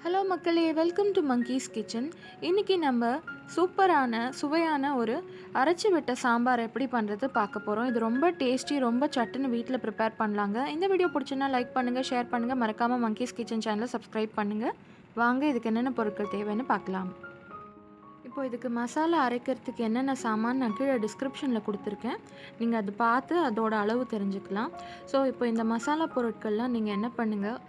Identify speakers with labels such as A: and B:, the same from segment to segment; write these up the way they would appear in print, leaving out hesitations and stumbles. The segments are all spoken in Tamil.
A: ஹலோ மக்களே, வெல்கம் டு மங்கீஸ் கிச்சன். இன்றைக்கி நம்ம சூப்பரான சுவையான ஒரு அரைச்சி விட்ட சாம்பார் எப்படி பண்ணுறது பார்க்க போகிறோம். இது ரொம்ப டேஸ்டி, ரொம்ப சட்டுன்னு வீட்டில் ப்ரிப்பேர் பண்ணலாங்க. இந்த வீடியோ பிடிச்சுன்னா லைக் பண்ணுங்கள், ஷேர் பண்ணுங்கள், மறக்காமல் மங்கீஸ் கிச்சன் சேனலை சப்ஸ்கிரைப் பண்ணுங்கள். வாங்க இதுக்கு என்னென்ன பொருட்கள் தேவைன்னு பார்க்கலாம். இப்போ இதுக்கு மசாலா அரைக்கிறதுக்கு என்னென்ன சாமான் நான் கீழே டிஸ்கிரிப்ஷனில் கொடுத்துருக்கேன். நீங்கள் அது பார்த்து அதோட அளவு தெரிஞ்சுக்கலாம். ஸோ இப்போ இந்த மசாலா பொருட்கள்லாம் நீங்கள் என்ன பண்ணுங்கள்,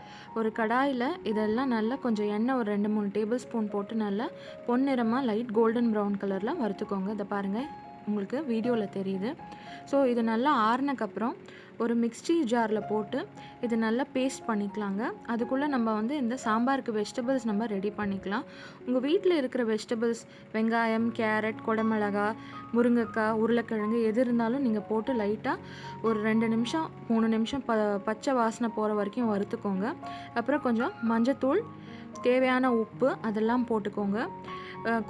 A: ஒரு கடாயில் இதெல்லாம் நல்லா கொஞ்சம் எண்ணெய் ஒரு 2-3 டேபிள் ஸ்பூன் போட்டு நல்லா பொன்னிறமாக லைட் கோல்டன் ப்ரௌன் கலரில் வறுத்துக்கோங்க. இதை பாருங்கள், உங்களுக்கு வீடியோவில் தெரியுது. ஸோ இது நல்லா ஆறுனக்கப்புறம் ஒரு மிக்ஸி ஜாரில் போட்டு இது நல்லா பேஸ்ட் பண்ணிக்கலாங்க. அதுக்குள்ளே நம்ம இந்த சாம்பாருக்கு வெஜிடபிள்ஸ் நம்ம ரெடி பண்ணிக்கலாம். உங்கள் வீட்டில் இருக்கிற வெஜிடபிள்ஸ் வெங்காயம், கேரட், குடமிளகா, முருங்கைக்காய், உருளைக்கிழங்கு எது இருந்தாலும் நீங்கள் போட்டு லைட்டாக ஒரு 2 நிமிஷம் 3 நிமிஷம் பச்சை வாசனை போகிற வரைக்கும் வறுத்துக்கோங்க. அப்புறம் கொஞ்சம் மஞ்சத்தூள், தேவையான உப்பு அதெல்லாம் போட்டுக்கோங்க.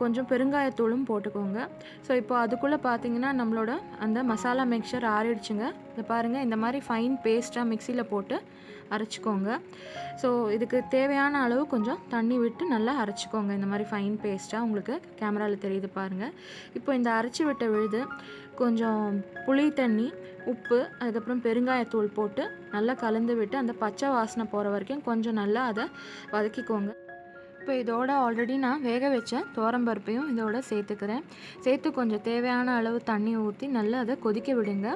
A: கொஞ்சம் பெருங்காயத்தூளும் போட்டுக்கோங்க. ஸோ இப்போ அதுக்குள்ளே பார்த்தீங்கன்னா நம்மளோட அந்த மசாலா மிக்சர் ஆறிடுச்சுங்க. இதை பாருங்கள், இந்த மாதிரி ஃபைன் பேஸ்ட்டாக மிக்சியில் போட்டு அரைச்சிக்கோங்க. ஸோ இதுக்கு தேவையான அளவு கொஞ்சம் தண்ணி விட்டு நல்லா அரைச்சிக்கோங்க. இந்த மாதிரி ஃபைன் பேஸ்ட்டாக உங்களுக்கு கேமராவில் தெரியுது பாருங்கள். இப்போ இந்த அரைச்சி விட்ட விழுது கொஞ்சம் புளி தண்ணி, உப்பு, அதுக்கப்புறம் பெருங்காயத்தூள் போட்டு நல்லா கலந்து விட்டு அந்த பச்சை வாசனை போகிற வரைக்கும் கொஞ்சம் நல்லா அதை வதக்கிக்கோங்க. இப்போ இதோட ஆல்ரெடி நான் வேக வச்ச துவரம்பருப்பையும் இதோட சேர்த்து கொஞ்சம் தேவையான அளவு தண்ணி ஊற்றி நல்லா அதை கொதிக்க விடுங்க.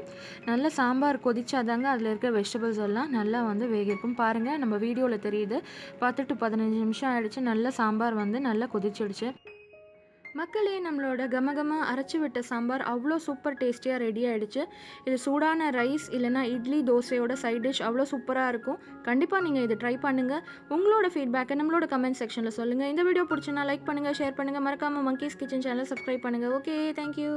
A: நல்லா சாம்பார் கொதிச்சாதாங்க அதில் இருக்கிற வெஜிடபிள்ஸ் எல்லாம் நல்லா வேகிருக்கும். பாருங்கள், நம்ம வீடியோவில் தெரியுது 10 to 15 நிமிஷம் ஆகிடுச்சு. நல்லா சாம்பார் நல்லா கொதிச்சிடுச்சு. மக்களே, நம்மளோட கமகம அரைச்சி விட்ட சாம்பார் அவ்வளோ சூப்பர் டேஸ்டியாக ரெடி ஆகிடுச்சு. இது சூடான ரைஸ் இல்லைனா இட்லி, தோசையோட சைட் டிஷ் அவ்வளோ சூப்பராக இருக்கும். கண்டிப்பாக நீங்கள் இதை ட்ரை பண்ணுங்கள். உங்களோட ஃபீட்பேக்கை நம்மளோட கமெண்ட் செக்ஷனில் சொல்லுங்கள். இந்த வீடியோ பிடிச்சுன்னா லைக் பண்ணுங்கள், ஷேர் பண்ணுங்கள், மறக்காமல் மங்கீஸ் கிச்சன் சேனலை சப்ஸ்கிரைப் பண்ணுங்கள். Okay, thank you.